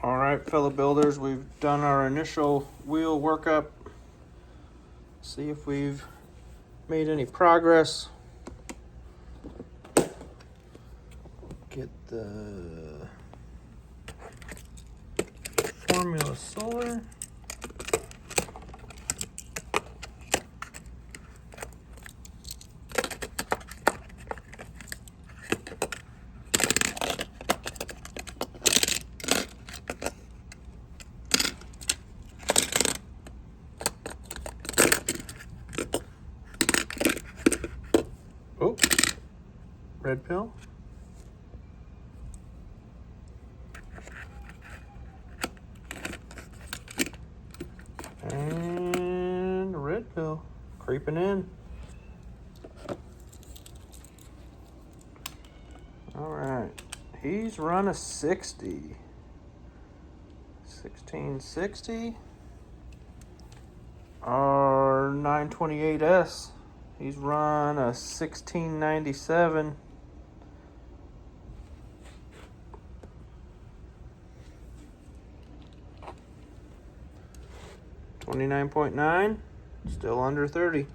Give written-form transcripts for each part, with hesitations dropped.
All right, fellow builders, we've done our initial wheel workup. See if we've made any progress. Get the Formula Solar. Oh, red pill. And a red pill creeping in. All right, he's run a 60. 1660. Our 928S, he's run a 1697. $29.9, still under 30.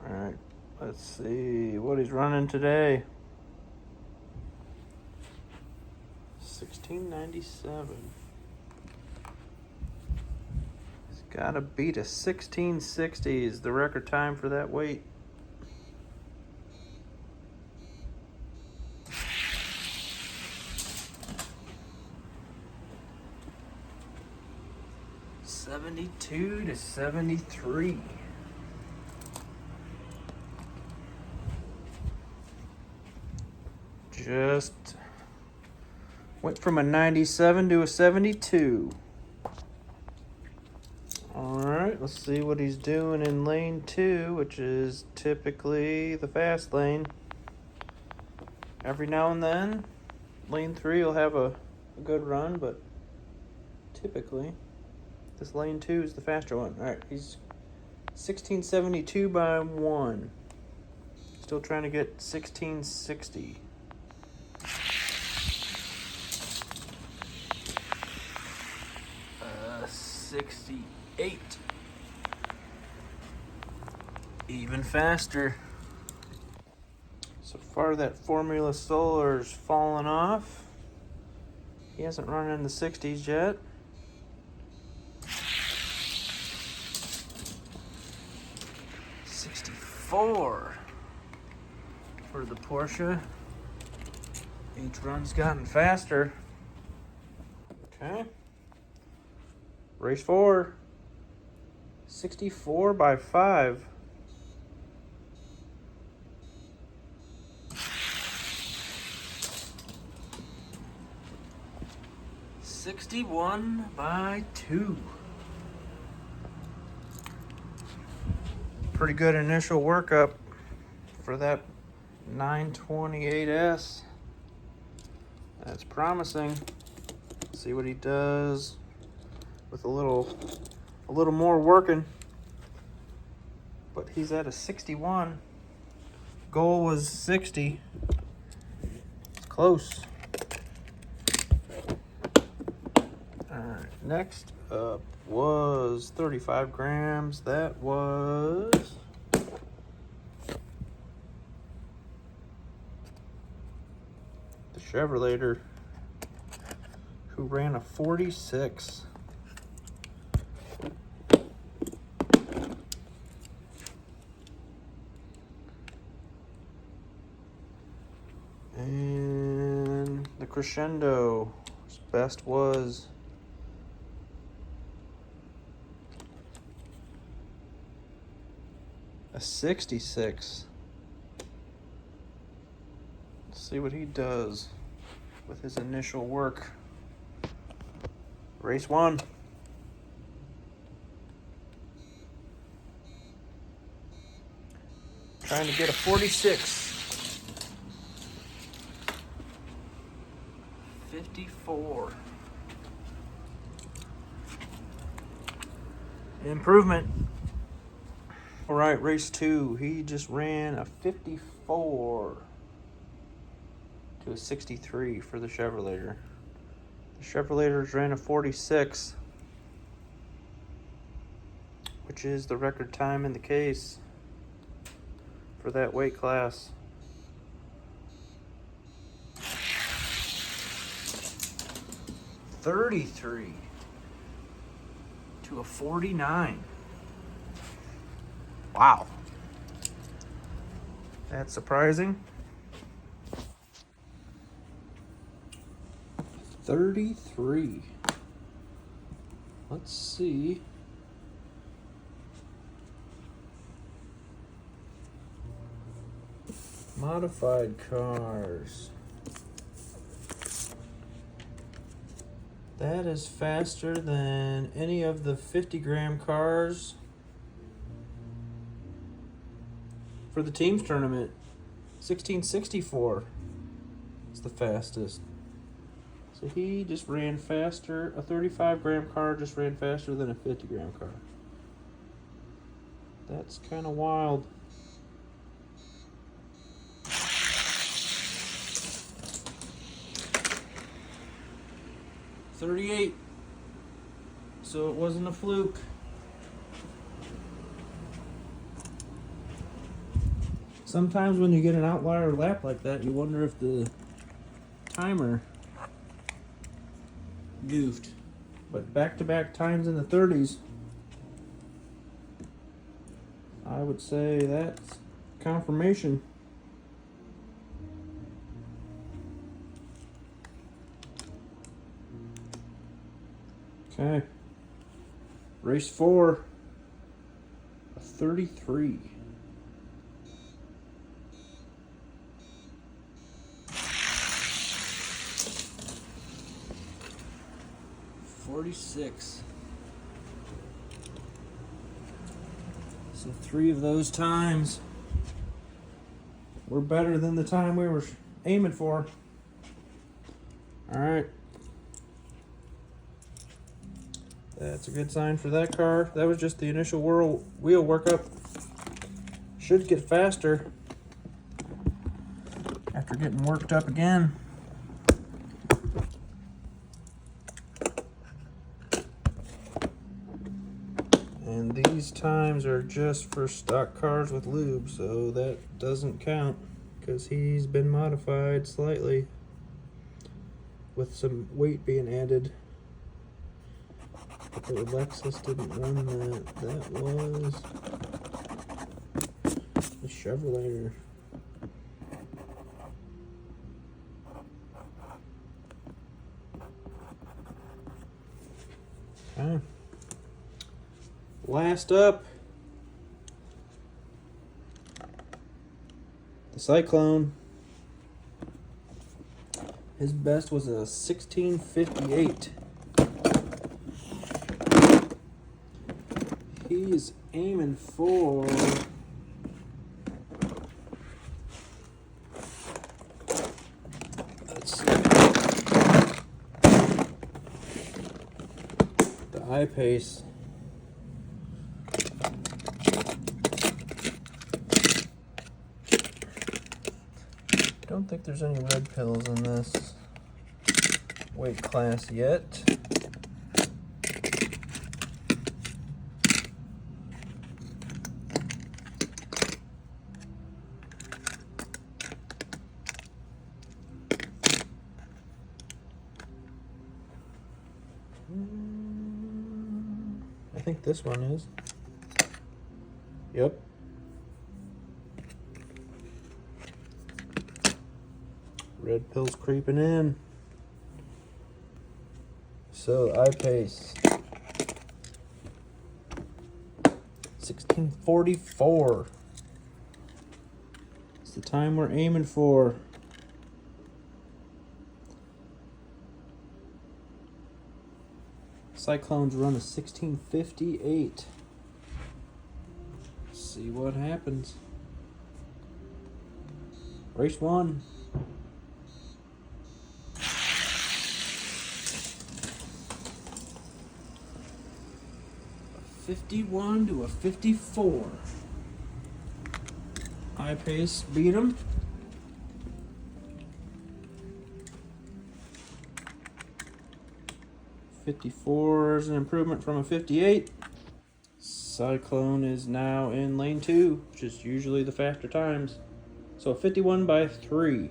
All right, let's see what he's running today. 1697. He's got to beat a 1660 is the record time for that weight. $72 to $73. Just went from a 97 to a 72. All right, let's see what he's doing in lane 2, which is typically the fast lane. Every now and then, lane 3 will have a good run, but typically this lane 2 is the faster one. All right, he's 1672 by 1. Still trying to get 1660. Uh, 68. Even faster. So far that Formula Solar's fallen off. He hasn't run in the 60s yet. For the Porsche. Each run's gotten faster. Okay. Race 4. 64 by 5. $61 by 2. Pretty good initial workup for that 928S. That's promising. See what he does with a little more working. But he's at a 61. Goal was 60. It's close. All right, next up was 35 grams. That was the Chevrolet who ran a 46. And the Crescendo, his best was a 66. Let's see what he does with his initial work. Race 1. Trying to get a 46. 54. Improvement. All right, race 2. He just ran a 54 to a 63 for the Chevrolet. Chevrolet's ran a 46, which is the record time in the case for that weight class. $33 to a $49. Wow. That's surprising. 33. Let's see. Modified cars. That is faster than any of the 50-gram cars for the teams tournament. 1664 is the fastest. So he just ran faster. A 35-gram car just ran faster than a 50-gram car. That's kind of wild. $38. So it wasn't a fluke. Sometimes when you get an outlier lap like that, you wonder if the timer goofed. But back-to-back times in the 30s, I would say that's confirmation. Okay. Race 4. A 33. $46. So 3 of those times were better than the time we were aiming for. All right. That's a good sign for that car. That was just the initial wheel workup. Should get faster after getting worked up again. And these times are just for stock cars with lube, so that doesn't count because he's been modified slightly with some weight being added. But the Lexus didn't run that. That was the Chevrolet. Okay. Last up, the Cyclone. His best was a 1658. He's aiming for the I-Pace. I don't think there's any red pills in this weight class yet. I think this one is. Yep. Red pills creeping in. So I-Pace 1644. It's the time we're aiming for. Cyclones run a 1658. See what happens. Race 1. A 51 to a 54. I-Pace beat him. 54 is an improvement from a 58. Cyclone is now in lane 2, which is usually the faster times. So 51 by 3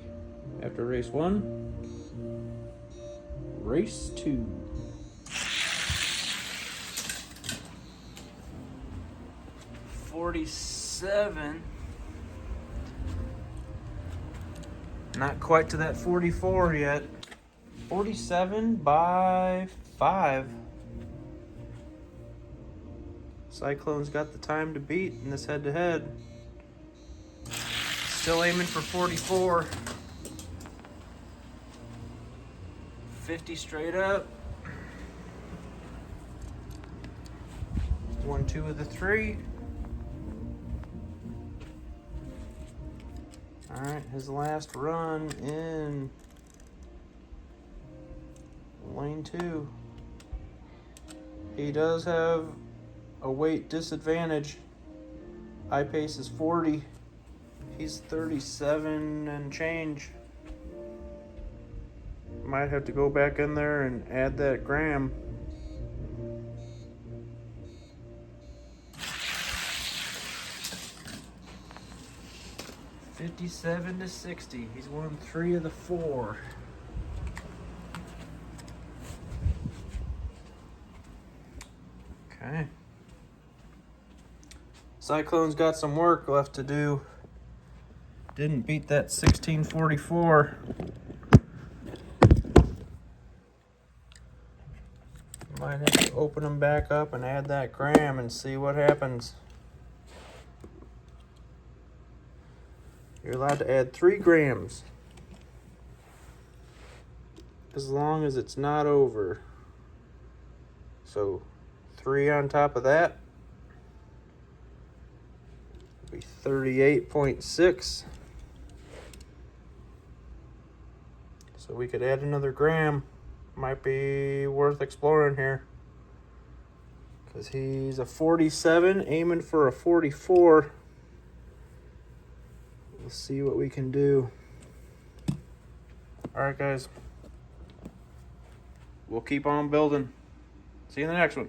after race 1. Race 2. $47. Not quite to that 44 yet. 47 by 5. Cyclone's got the time to beat in this head-to-head. Still aiming for 44. 50 straight up. 1, 2 of the 3. Alright, his last run in lane 2. He does have a weight disadvantage. High pace is 40. He's 37 and change. Might have to go back in there and add that gram. $57 to $60. He's won 3 of the 4. Okay. Cyclone's got some work left to do. Didn't beat that 1644. Might have to open them back up and add that gram and see what happens. You're allowed to add 3 grams as long as it's not over. So 3 on top of that would be 38.6. So we could add another gram. Might be worth exploring here, because he's a 47 aiming for a 44. We'll see what we can do. All right, guys. We'll keep on building. See you in the next one.